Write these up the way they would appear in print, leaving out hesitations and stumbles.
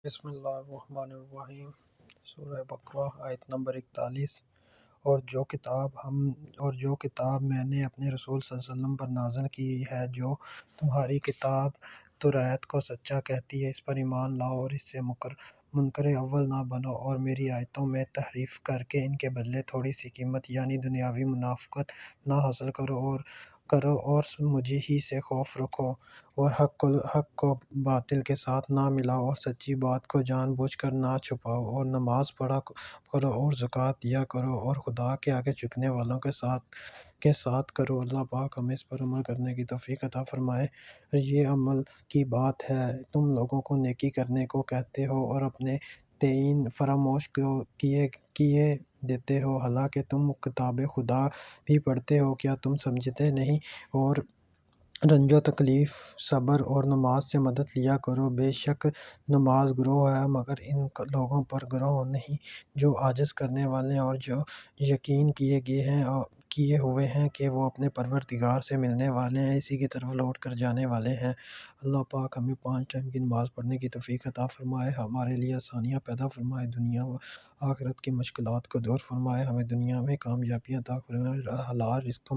بسم اللہ الرحمن الرحیم۔ سورہ بقرہ آیت نمبر 41۔ اور جو کتاب میں نے اپنے رسول صلی اللہ علیہ وسلم پر نازل کی ہے، جو تمہاری کتاب توریت کو سچا کہتی ہے، اس پر ایمان لاؤ اور اس سے منکر اول نہ بنو، اور میری آیتوں میں تحریف کر کے ان کے بدلے تھوڑی سی قیمت یعنی دنیاوی منافعت نہ حاصل کرو اور مجھے ہی سے خوف رکھو، اور حق کو باطل کے ساتھ نہ ملاؤ، اور سچی بات کو جان بوجھ کر نہ چھپاؤ، اور نماز پڑھا کرو اور زکوٰۃ دیا کرو، اور خدا کے آگے جھکنے والوں کے ساتھ کرو۔ اللہ پاک ہمیں اس پر عمل کرنے کی توفیق عطا فرمائے۔ یہ عمل کی بات ہے، تم لوگوں کو نیکی کرنے کو کہتے ہو اور اپنے دین فراموش کیے دیتے ہو، حالانکہ تم کتاب خدا بھی پڑھتے ہو، کیا تم سمجھتے نہیں؟ اور رنج و تکلیف، صبر اور نماز سے مدد لیا کرو، بے شک نماز گروہ ہے مگر ان لوگوں پر گروہ نہیں جو عاجز کرنے والے ہیں اور جو یقین کیے ہوئے ہیں کہ وہ اپنے پروردگار سے ملنے والے ہیں، اسی کی طرف لوٹ کر جانے والے ہیں۔ اللہ پاک ہمیں 5 ٹائم کی نماز پڑھنے کی توفیق عطا فرمائے، ہمارے لیے آسانیاں پیدا فرمائے، دنیا و آخرت کی مشکلات کو دور فرمائے، ہمیں دنیا میں کامیابیاں عطا فرمائے، حلال رزق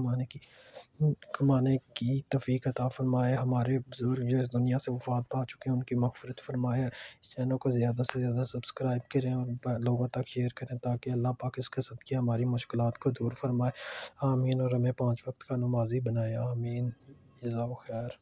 کمانے کی توفیق عطا فرمائے۔ ہمارے بزرگ جو اس دنیا سے وفات پا چکے ہیں ان کی مغفرت فرمائے۔ اس چینل کو زیادہ سے زیادہ سبسکرائب کریں اور لوگوں تک شیئر کریں تاکہ اللہ پاک اس کے صدقے ہماری مشکلات کو دور فرمائے۔ آمین، اور ہمیں 5 وقت کا نمازی بنائے۔ آمین، جزاک خیر۔